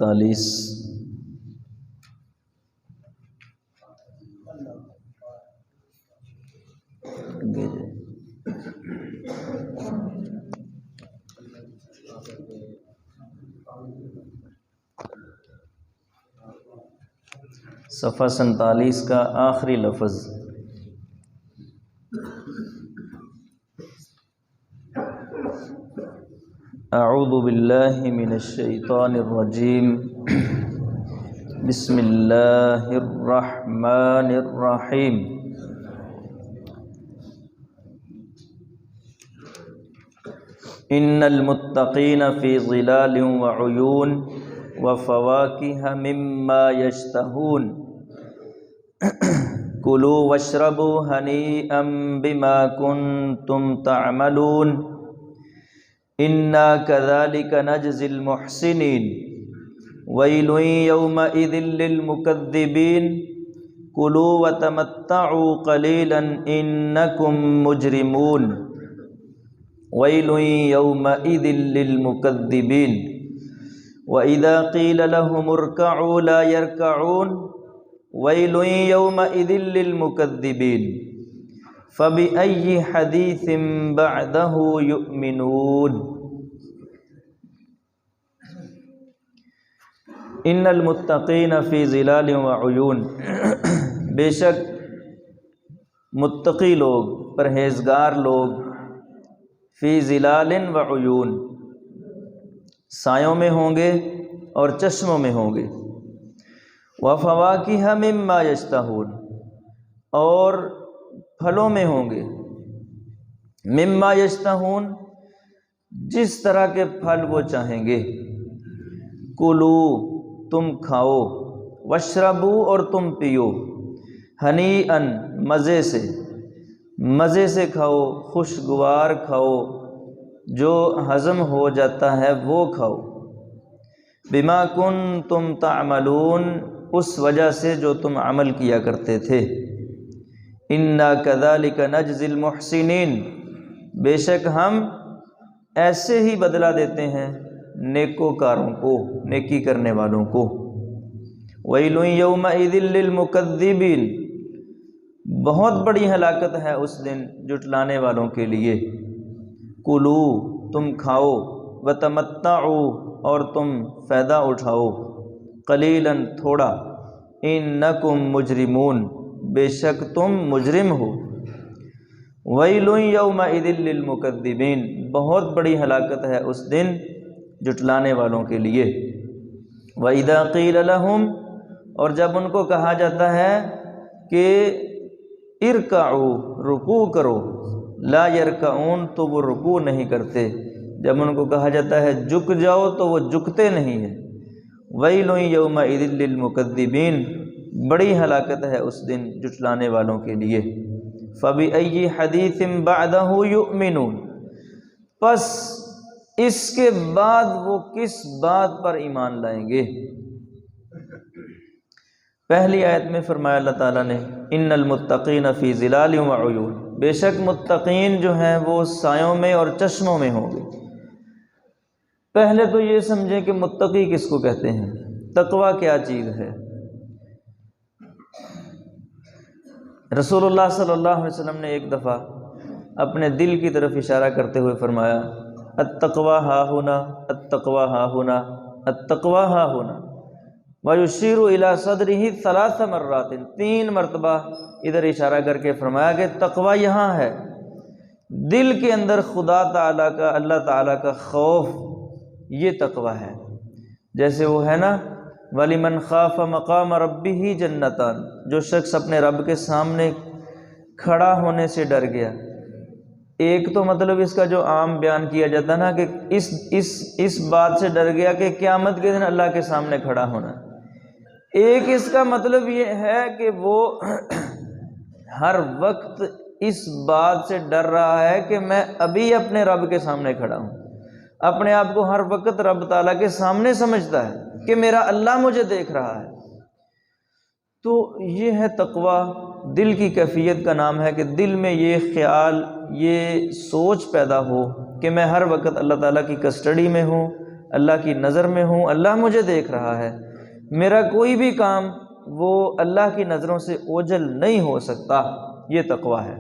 47 صفحہ 47 کا آخری لفظ اعوذ باللہ من الشیطان الرجیم بسم اللہ الرحمن الرحیم ان المتقین فی ظلال وعیون وفواکہ مما یشتہون کلوا واشربوا ہنیئا بما کنتم تعملون انا کذالک نجزی المحسنین ویل یومئذ للمکذبین کلوا وتمتعوا قلیلا انکم مجرمون ویل یومئذ للمکذبین وَإِذَا قِيلَ لَهُمُ ارْكَعُوا لَا يَرْكَعُونَ وَيْلٌ يَوْمَئِذٍ لِّلْمُكَذِّبِينَ فَبِأَيِّ حَدِيثٍ بَعْدَهُ يُؤْمِنُونَ ان المتقین فی ظلال وعیون، بے شک متقی لوگ، پرہیزگار لوگ، فی ظلال وعیون، سایوں میں ہوں گے اور چشموں میں ہوں گے، وفواکہ مما یشتہون، اور پھلوں میں ہوں گے، مما یشتہون، جس طرح کے پھل وہ چاہیں گے، کلو، تم کھاؤ، واشربو، اور تم پیو، ہنیئا، مزے سے کھاؤ، خوشگوار کھاؤ، جو ہضم ہو جاتا ہے وہ کھاؤ، بما کنتم تعملون، اس وجہ سے جو تم عمل کیا کرتے تھے، انا کذالک نجزی المحسنین، بے شک ہم ایسے ہی بدلہ دیتے ہیں نیکوکاروں کو، نیکی کرنے والوں کو، ویل یومئذ للمکذبین، بہت بڑی ہلاکت ہے اس دن جھٹلانے والوں کے لیے، کلو، تم کھاؤ، وتمتعوا، اور تم فائدہ اٹھاؤ، قلیلا، تھوڑا، انکم مجرمون، بے شک تم مجرم ہو، ویل یومئذ للمکذبین، بہت بڑی ہلاکت ہے اس دن جھٹلانے والوں کے لیے، وَإِذَا قِيلَ لَهُمْ، اور جب ان کو کہا جاتا ہے کہ ارکعوا، رکوع کرو، لا یرکعون، تو وہ رکوع نہیں کرتے، جب ان کو کہا جاتا ہے جھک جاؤ تو وہ جھکتے نہیں ہیں، ویل یومئذ للمکذبین، بڑی ہلاکت ہے اس دن جھٹلانے والوں کے لیے، فبأی حدیث بعدہ یؤمنون، پس اس کے بعد وہ کس بات پر ایمان لائیں گے؟ پہلی آیت میں فرمایا اللہ تعالیٰ نے ان المتقین فی ظلال وعیون، بے شک متقین جو ہیں وہ سایوں میں اور چشموں میں ہوں گے۔ پہلے تو یہ سمجھیں کہ متقی کس کو کہتے ہیں، تقوی کیا چیز ہے۔ رسول اللہ صلی اللہ علیہ وسلم نے ایک دفعہ اپنے دل کی طرف اشارہ کرتے ہوئے فرمایا التقوی ہاہنا، التقوی ہاہنا، التقوی ہاہنا، وَيُشِيرُ إِلَى صَدْرِهِ 3 مرات، 3 مرتبہ ادھر اشارہ کر کے فرمایا کہ تقوی یہاں ہے، دل کے اندر خدا تعالیٰ کا، اللہ تعالیٰ کا خوف، یہ تقوی ہے۔ جیسے وہ ہے نا وَلِمَنْ خَافَ مَقَامَ رَبِّهِ جَنَّتَانِ، جو شخص اپنے رب کے سامنے کھڑا ہونے سے ڈر گیا۔ ایک تو مطلب اس کا جو عام بیان کیا جاتا ہے نا کہ اس بات سے ڈر گیا کہ قیامت کے دن اللہ کے سامنے کھڑا ہونا، ایک اس کا مطلب یہ ہے کہ وہ ہر وقت اس بات سے ڈر رہا ہے کہ میں ابھی اپنے رب کے سامنے کھڑا ہوں، اپنے آپ کو ہر وقت رب تعالیٰ کے سامنے سمجھتا ہے کہ میرا اللہ مجھے دیکھ رہا ہے۔ تو یہ ہے تقوی، دل کی کیفیت کا نام ہے کہ دل میں یہ خیال، یہ سوچ پیدا ہو کہ میں ہر وقت اللہ تعالیٰ کی کسٹڈی میں ہوں، اللہ کی نظر میں ہوں، اللہ مجھے دیکھ رہا ہے، میرا کوئی بھی کام وہ اللہ کی نظروں سے اوجھل نہیں ہو سکتا، یہ تقویٰ ہے۔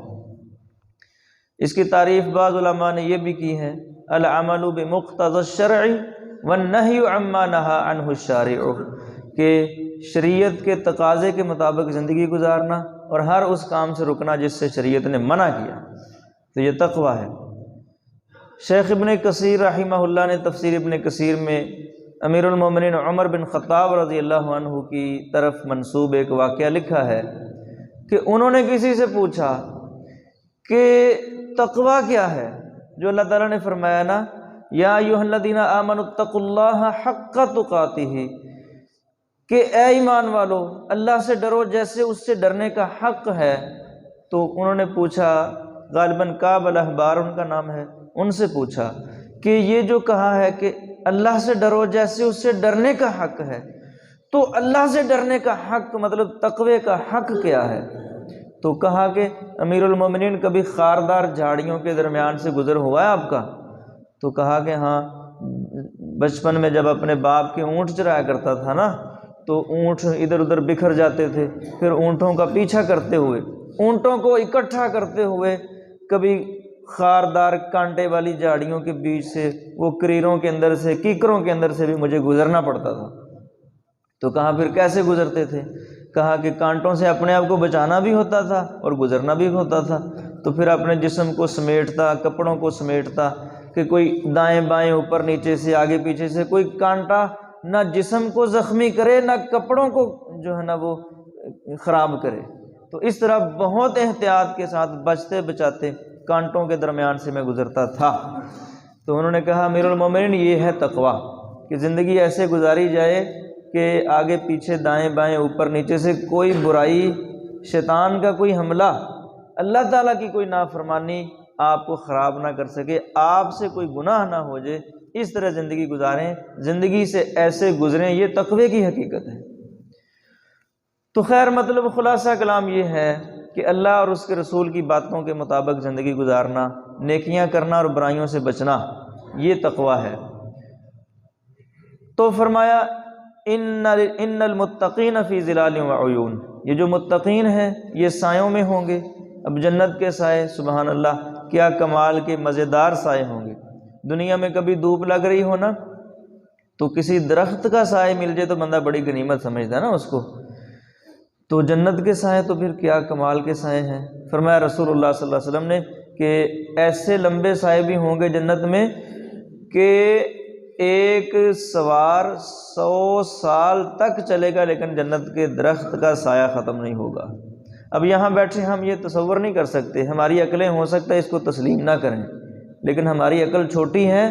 اس کی تعریف بعض علماء نے یہ بھی کی ہے، العمل بمقتضى الشرع والنہی عما نہى عنہ الشارع، کہ شریعت کے تقاضے کے مطابق زندگی گزارنا اور ہر اس کام سے رکنا جس سے شریعت نے منع کیا، تو یہ تقویٰ ہے۔ شیخ ابن کثیر رحمہ اللہ نے تفسیر ابن کثیر میں امیر المومنین عمر بن خطاب رضی اللہ عنہ کی طرف منسوب ایک واقعہ لکھا ہے کہ انہوں نے کسی سے پوچھا کہ تقویٰ کیا ہے، جو اللہ تعالیٰ نے فرمایا نا یا ایھا الذین آمنوا اتقوا اللہ حق تقاتہ، کہ اے ایمان والو اللہ سے ڈرو جیسے اس سے ڈرنے کا حق ہے۔ تو انہوں نے پوچھا، غالباً کعب الاحبار ان کا نام ہے، ان سے پوچھا کہ یہ جو کہا ہے کہ اللہ سے ڈرو جیسے اس سے ڈرنے کا حق ہے، تو اللہ سے ڈرنے کا حق مطلب تقوی کا حق کیا ہے؟ تو کہا کہ امیر المومنین کبھی خاردار جھاڑیوں کے درمیان سے گزر ہوا ہے آپ کا؟ تو کہا کہ ہاں، بچپن میں جب اپنے باپ کے اونٹ چرایا کرتا تھا نا، تو اونٹ ادھر ادھر بکھر جاتے تھے، پھر اونٹوں کا پیچھا کرتے ہوئے، اونٹوں کو اکٹھا کرتے ہوئے کبھی خاردار کانٹے والی جھاڑیوں کے بیچ سے، وہ کریروں کے اندر سے، کیکروں کے اندر سے بھی مجھے گزرنا پڑتا تھا۔ تو کہا پھر کیسے گزرتے تھے؟ کہا کہ کانٹوں سے اپنے آپ کو بچانا بھی ہوتا تھا اور گزرنا بھی ہوتا تھا، تو پھر اپنے جسم کو سمیٹتا، کپڑوں کو سمیٹتا کہ کوئی دائیں بائیں اوپر نیچے سے آگے پیچھے سے کوئی کانٹا نہ جسم کو زخمی کرے نہ کپڑوں کو جو ہے نا وہ خراب کرے۔ تو اس طرح بہت احتیاط کے ساتھ بچتے بچاتے کانٹوں کے درمیان سے میں گزرتا تھا۔ تو انہوں نے کہا امیر المومنین یہ ہے تقویٰ، کہ زندگی ایسے گزاری جائے کہ آگے پیچھے دائیں بائیں اوپر نیچے سے کوئی برائی، شیطان کا کوئی حملہ، اللہ تعالیٰ کی کوئی نافرمانی آپ کو خراب نہ کر سکے، آپ سے کوئی گناہ نہ ہو جائے، اس طرح زندگی گزاریں، زندگی سے ایسے گزریں، یہ تقوی کی حقیقت ہے۔ تو خیر مطلب خلاصہ کلام یہ ہے کہ اللہ اور اس کے رسول کی باتوں کے مطابق زندگی گزارنا، نیکیاں کرنا اور برائیوں سے بچنا، یہ تقویٰ ہے۔ تو فرمایا ان المتقین فی ظلال وعیون، یہ جو متقین ہیں یہ سایوں میں ہوں گے۔ اب جنت کے سائے، سبحان اللہ، کیا کمال کے مزیدار سائے ہوں گے۔ دنیا میں کبھی دھوپ لگ رہی ہو نا، تو کسی درخت کا سائے مل جائے تو بندہ بڑی غنیمت سمجھتا ہے نا اس کو، تو جنت کے سائے تو پھر کیا کمال کے سائے ہیں۔ فرمایا رسول اللہ صلی اللہ علیہ وسلم نے کہ ایسے لمبے سائے بھی ہوں گے جنت میں کہ ایک سوار 100 سال تک چلے گا لیکن جنت کے درخت کا سایہ ختم نہیں ہوگا۔ اب یہاں بیٹھے ہم یہ تصور نہیں کر سکتے، ہماری عقلیں ہو سکتا ہے اس کو تسلیم نہ کریں، لیکن ہماری عقل چھوٹی ہے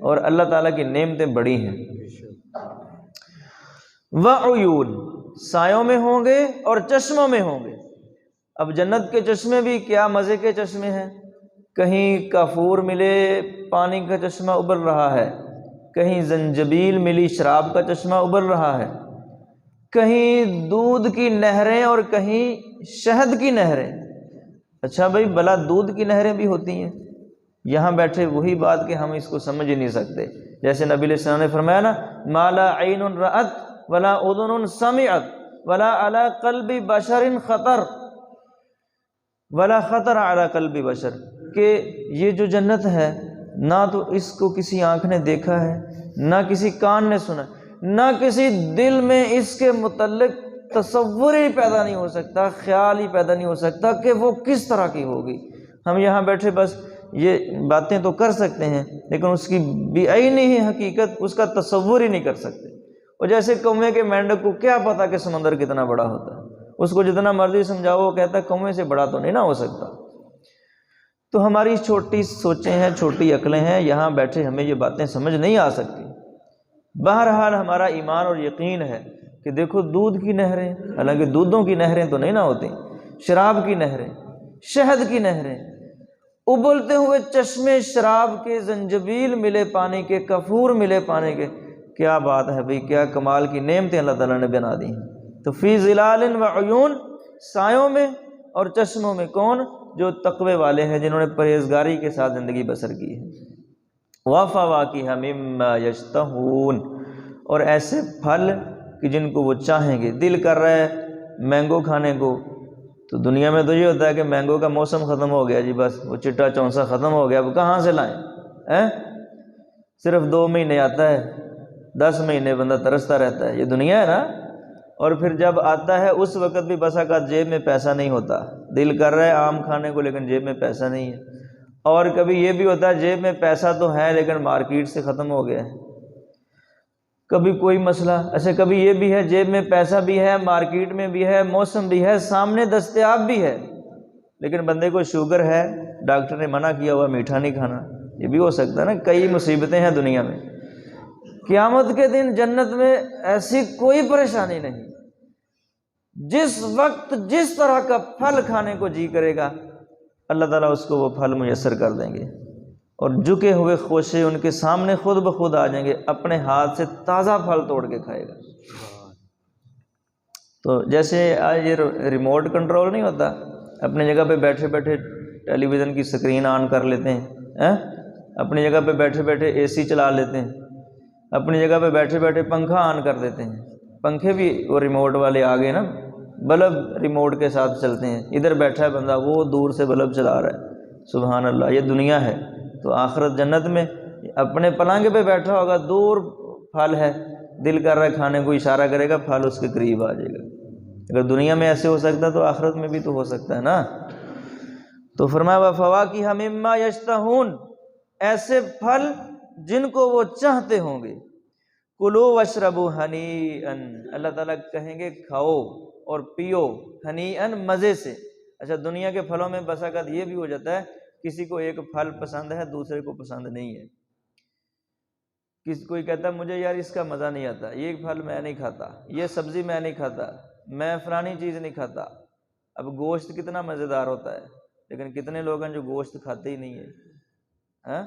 اور اللہ تعالیٰ کی نعمتیں بڑی ہیں۔ وعیون، سایوں میں ہوں گے اور چشموں میں ہوں گے۔ اب جنت کے چشمے بھی کیا مزے کے چشمے ہیں، کہیں کافور ملے پانی کا چشمہ ابل رہا ہے، کہیں زنجبیل ملی شراب کا چشمہ ابل رہا ہے، کہیں دودھ کی نہریں اور کہیں شہد کی نہریں۔ اچھا بھائی، بلا دودھ کی نہریں بھی ہوتی ہیں؟ یہاں بیٹھے وہی بات کہ ہم اس کو سمجھ ہی نہیں سکتے، جیسے نبی علیہ السلام نے فرمایا نا، ما لا عین رأت ولا اذن سمعت ولا علی قلب بشر خطر ولا خطر علی قلب بشر، کہ یہ جو جنت ہے نہ تو اس کو کسی آنکھ نے دیکھا ہے، نہ کسی کان نے سنا، نہ کسی دل میں اس کے متعلق تصور ہی پیدا نہیں ہو سکتا، خیال ہی پیدا نہیں ہو سکتا کہ وہ کس طرح کی ہوگی۔ ہم یہاں بیٹھے بس یہ باتیں تو کر سکتے ہیں لیکن اس کی بعینی حقیقت، اس کا تصور ہی نہیں کر سکتے۔ اور جیسے کوے کے مینڈک کو کیا پتا کہ سمندر کتنا بڑا ہوتا ہے، اس کو جتنا مرضی سمجھاؤ وہ کہتا ہے کوے سے بڑا تو نہیں نہ ہو سکتا۔ تو ہماری چھوٹی سوچیں ہیں، چھوٹی عقلیں ہیں، یہاں بیٹھے ہمیں یہ باتیں سمجھ نہیں آ سکتی۔ بہرحال ہمارا ایمان اور یقین ہے کہ دیکھو دودھ کی نہریں، حالانکہ دودھوں کی نہریں تو نہیں نہ ہوتی، شراب کی نہریں، شہد کی نہریں، ابلتے ہوئے چشمے شراب کے، زنجبیل ملے پانی کے، کافور ملے پانی کے، کیا بات ہے بھئی، کیا کمال کی نعمتیں اللہ تعالیٰ نے بنا دی ہیں۔ تو فی ظلال وعیون، سایوں میں اور چشموں میں، کون؟ جو تقوی والے ہیں، جنہوں نے پرہیزگاری کے ساتھ زندگی بسر کی ہے۔ وَفَوَاكِهَ مِمَّا يَشْتَهُونَ، اور ایسے پھل کہ جن کو وہ چاہیں گے۔ دل کر رہا ہے مینگو کھانے کو، تو دنیا میں تو یہ ہوتا ہے کہ مینگو کا موسم ختم ہو گیا جی، بس وہ چٹا چونسا ختم ہو گیا، اب کہاں سے لائیں؟ صرف 2 مہینے آتا ہے، 10 مہینے بندہ ترستا رہتا ہے، یہ دنیا ہے نا۔ اور پھر جب آتا ہے اس وقت بھی بسا کا جیب میں پیسہ نہیں ہوتا، دل کر رہا ہے آم کھانے کو لیکن جیب میں پیسہ نہیں ہے۔ اور کبھی یہ بھی ہوتا ہے جیب میں پیسہ تو ہے لیکن مارکیٹ سے ختم ہو گیا ہے، کبھی کوئی مسئلہ ایسے، کبھی یہ بھی ہے جیب میں پیسہ بھی ہے، مارکیٹ میں بھی ہے، موسم بھی ہے، سامنے دستیاب بھی ہے، لیکن بندے کو شوگر ہے، ڈاکٹر نے منع کیا ہوا میٹھا نہیں کھانا، یہ بھی ہو سکتا ہے نا۔ کئی مصیبتیں ہیں دنیا میں، قیامت کے دن جنت میں ایسی کوئی پریشانی نہیں، جس وقت جس طرح کا پھل کھانے کو جی کرے گا اللہ تعالیٰ اس کو وہ پھل میسر کر دیں گے، اور جھکے ہوئے خوشے ان کے سامنے خود بخود آ جائیں گے، اپنے ہاتھ سے تازہ پھل توڑ کے کھائے گا۔ تو جیسے آج یہ ریموٹ کنٹرول نہیں ہوتا، اپنی جگہ پہ بیٹھے بیٹھے ٹیلی ویژن کی سکرین آن کر لیتے ہیں، اپنی جگہ پہ بیٹھے بیٹھے اے سی چلا لیتے ہیں، اپنی جگہ پہ بیٹھے بیٹھے پنکھا آن کر دیتے ہیں، پنکھے بھی وہ ریموٹ والے آ گئے نا، بلب ریموٹ کے ساتھ چلتے ہیں، ادھر بیٹھا ہے بندہ وہ دور سے بلب چلا رہا ہے، سبحان اللہ، یہ دنیا ہے۔ تو آخرت جنت میں اپنے پلنگ پہ بیٹھا ہوگا، دور پھل ہے، دل کر رہا ہے کھانے کو، اشارہ کرے گا پھل اس کے قریب آ جائے گا۔ اگر دنیا میں ایسے ہو سکتا ہے تو آخرت میں بھی تو ہو سکتا ہے نا۔ تو فرمایا وَفَوَاكِهَ مِمَّا يَشْتَهُونَ، ایسے پھل جن کو وہ چاہتے ہوں گے۔ کُلُوا وَاشْرَبُوا ہَنِيئًا، اللہ تعالیٰ کہیں گے کھاؤ اور پیو، ہنیئًا مزے سے۔ اچھا دنیا کے پھلوں میں بسا اوقات یہ بھی ہو جاتا ہے کسی کو ایک پھل پسند ہے دوسرے کو پسند نہیں ہے، کوئی کہتا ہے مجھے یار اس کا مزہ نہیں آتا، یہ پھل میں نہیں کھاتا، یہ سبزی میں نہیں کھاتا، میں فلانی چیز نہیں کھاتا۔ اب گوشت کتنا مزیدار ہوتا ہے، لیکن کتنے لوگ ہیں جو گوشت کھاتے ہی نہیں ہے،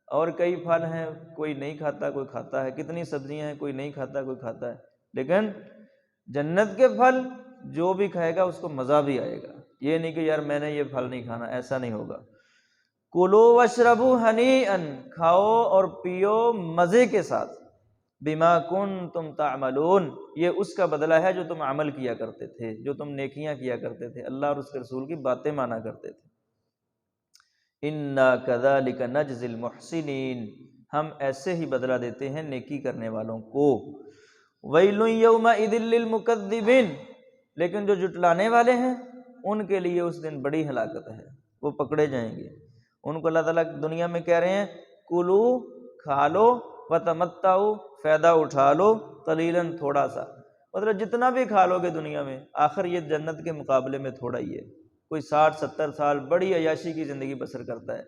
اور کئی پھل ہیں کوئی نہیں کھاتا کوئی کھاتا ہے، کتنی سبزیاں ہیں کوئی نہیں کھاتا کوئی کھاتا ہے، لیکن جنت کے پھل جو بھی کھائے گا اس کو مزہ بھی آئے گا، یہ نہیں کہ یار میں نے یہ پھل نہیں کھانا، ایسا نہیں ہوگا۔ کُلُوا وَاشْرَبُوا ہَنِيئًا، کھاؤ اور پیو مزے کے ساتھ، بِمَا كُنتُمْ تَعْمَلُونَ، یہ اس کا بدلہ ہے جو تم عمل کیا کرتے تھے، جو تم نیکیاں کیا کرتے تھے، اللہ اور اس کے رسول کی باتیں مانا کرتے تھے۔ إِنَّا كَذَلِكَ نَجْزِي الْمُحْسِنِينَ، ہم ایسے ہی بدلہ دیتے ہیں نیکی کرنے والوں کو۔ وَيْلٌ يَوْمَئِذٍ لِّلْمُكَذِّبِينَ، لیکن جو جھٹلانے والے ہیں ان کے لیے اس دن بڑی ہلاکت ہے، وہ پکڑے جائیں گے۔ ان کو اللہ تعالیٰ دنیا میں کہہ رہے ہیں کلو کھا لو وتمتعوا، فائدہ اٹھا لو، قلیلاً تھوڑا سا، مطلب جتنا بھی کھا لو گے دنیا میں آخر یہ جنت کے مقابلے میں تھوڑا ہی ہے۔ کوئی 60-70 سال بڑی عیاشی کی زندگی بسر کرتا ہے،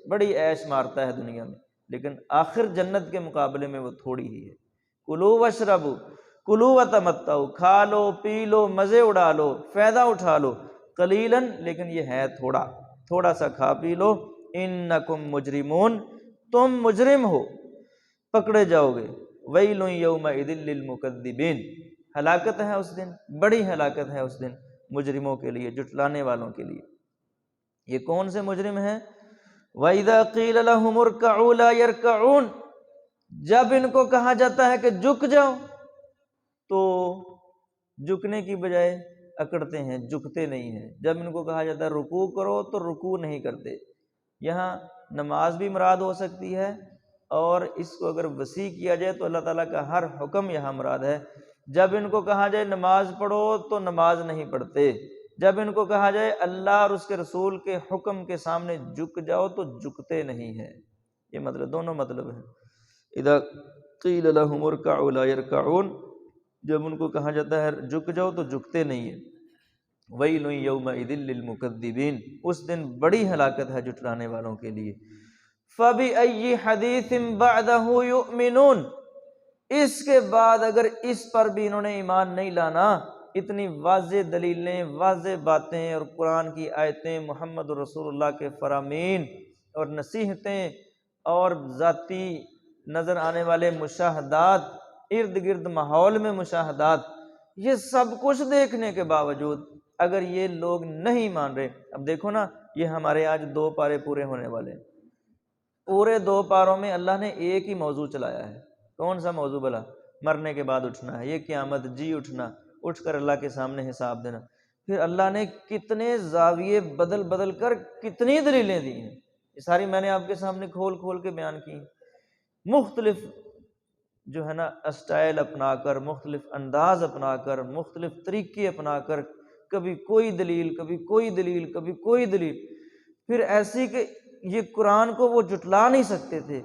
بڑی عیش مارتا ہے دنیا میں، لیکن آخر جنت کے مقابلے میں وہ تھوڑی ہی ہے۔ کلوا واشربوا، کلوا وتمتعوا، کھا لو پی لو مزے اڑا لو فائدہ اٹھا لو، قلیلاً لیکن یہ ہے تھوڑا سا کھا پی لو، انکم مجرمون، تم مجرم ہو، پکڑے جاؤ گے۔ ویل یومئذ للمکذبین، ہلاکت ہے اس دن، بڑی ہلاکت ہے اس دن مجرموں کے لیے، جھٹلانے والوں کے لیے۔ یہ کون سے مجرم ہیں؟ وَإِذَا قِيلَ لَهُمُ ارْكَعُوا لَا يَرْكَعُونَ، جب ان کو کہا جاتا ہے کہ جھک جاؤ تو جھکنے کی بجائے اکڑتے ہیں، جھکتے نہیں ہیں۔ جب ان کو کہا جاتا ہے رکوع کرو تو رکوع نہیں کرتے۔ یہاں نماز بھی مراد ہو سکتی ہے، اور اس کو اگر وسیع کیا جائے تو اللہ تعالیٰ کا ہر حکم یہاں مراد ہے۔ جب ان کو کہا جائے نماز پڑھو تو نماز نہیں پڑھتے، جب ان کو کہا جائے اللہ اور اس کے رسول کے حکم کے سامنے جھک جاؤ تو جھکتے نہیں ہیں۔ یہ مطلب دونوں مطلب ہیں۔ اذا قیل لهم ارکعوا لا يرکعون، جب ان کو کہا جاتا ہے جھک جاؤ تو جھکتے نہیں ہیں۔ ویل یومئذ للمکذبین، اس دن بڑی ہلاکت ہے جھٹلانے والوں کے لیے۔ فَبِأَيِّ حَدِيثٍ بَعْدَهُ يُؤْمِنُونَ، اس کے بعد اگر اس پر بھی انہوں نے ایمان نہیں لانا، اتنی واضح دلیلیں، واضح باتیں اور قرآن کی آیتیں، محمد رسول اللہ کے فرامین اور نصیحتیں اور ذاتی نظر آنے والے مشاہدات، ارد گرد ماحول میں مشاہدات، یہ سب کچھ دیکھنے کے باوجود اگر یہ لوگ نہیں مان رہے، اب دیکھو نا، یہ ہمارے آج 2 پارے پورے ہونے والے ہیں، پورے 2 پاروں میں اللہ نے ایک ہی موضوع چلایا ہے۔ کون سا موضوع بلا؟ مرنے کے بعد اٹھنا ہے، یہ قیامت، جی اٹھنا، اٹھ کر اللہ کے سامنے حساب دینا۔ پھر اللہ نے کتنے زاویے بدل بدل کر کتنی دلیلیں دی ہیں، یہ ساری میں نے آپ کے سامنے کھول کھول کے بیان کی۔ مختلف جو ہے نا اسٹائل اپنا کر، مختلف انداز اپنا کر، مختلف طریقے اپنا کر، کبھی کوئی دلیل، کبھی کوئی دلیل، کبھی کوئی دلیل، پھر ایسی کہ یہ قرآن کو وہ جھٹلا نہیں سکتے تھے،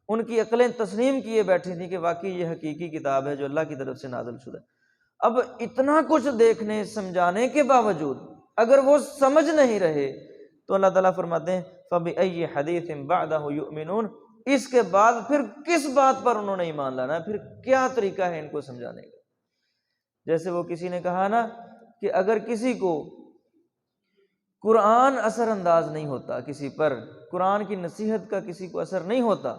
ان کی عقلیں تسلیم کیے بیٹھی تھیں کہ واقعی یہ حقیقی کتاب ہے جو اللہ کی طرف سے نازل شدہ ہے۔ اب اتنا کچھ دیکھنے سمجھانے کے باوجود اگر وہ سمجھ نہیں رہے تو اللہ تعالیٰ فرماتے ہیں فَبِأَيِّ حَدِيثٍ بَعْدَهُ يُؤْمِنُونَ، اس کے بعد پھر کس بات پر انہوں نے ایمان لانا ہے، پھر کیا طریقہ ہے ان کو سمجھانے کا۔ جیسے وہ کسی نے کہا نا کہ اگر کسی کو قرآن اثر انداز نہیں ہوتا، کسی پر قرآن کی نصیحت کا کسی کو اثر نہیں ہوتا،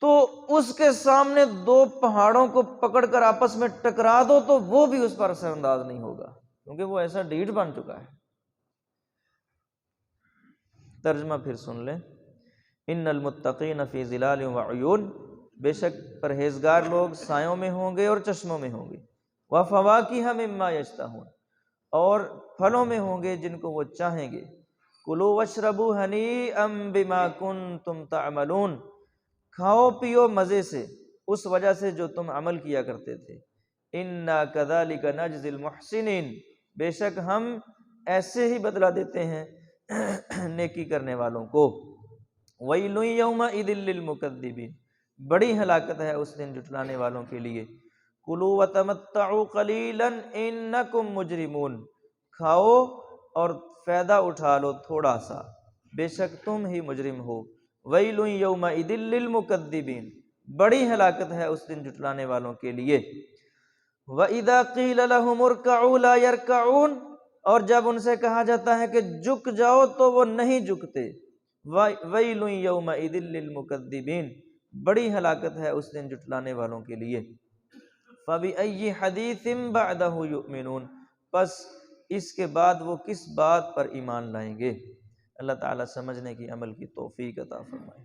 تو اس کے سامنے 2 پہاڑوں کو پکڑ کر آپس میں ٹکرا دو تو وہ بھی اس پر اثر انداز نہیں ہوگا، کیونکہ وہ ایسا ڈھیٹ بن چکا ہے۔ ترجمہ پھر سن لیں، ان المتقین فی ظلال وعیون، بے شک پرہیزگار لوگ سایوں میں ہوں گے اور چشموں میں ہوں گے، وفواکہ مما یشتہون، اور پھلوں میں ہوں گے جن کو وہ چاہیں گے، کلوا واشربوا ہنیئا بما کنتم تعملون، کھاؤ پیو مزے سے اس وجہ سے جو تم عمل کیا کرتے تھے، انا کذالک نجزی المحسنین، بے شک ہم ایسے ہی بدلہ دیتے ہیں نیکی کرنے والوں کو، ویل یومئذ للمکذبین، بڑی ہلاکت ہے اس دن جھٹلانے والوں کے لیے، کلوا وتمتعوا قلیلا انکم مجرمون، کھاؤ اور فائدہ اٹھا لو تھوڑا سا، بے شک تم ہی مجرم ہو، ویل یومئذ للمکذبین، بڑی ہلاکت ہے اس دن جھٹلانے والوں کے لیے، وَإِذَا قِيلَ لَهُمُ ارْكَعُوا لَا يَرْكَعُونَ، اور جب ان سے کہا جاتا ہے کہ جھک جاؤ تو وہ نہیں جھکتے، وَيْلٌ يَوْمَئِذٍ لِّلْمُكَذِّبِينَ، بڑی ہلاکت ہے اس دن جھٹلانے والوں کے لیے، فَبِأَيِّ حَدِيثٍ بَعْدَهُ يُؤْمِنُونَ، پس اس کے بعد وہ کس بات پر ایمان لائیں گے۔ اللہ تعالیٰ سمجھنے کی، عمل کی توفیق عطا فرمائے۔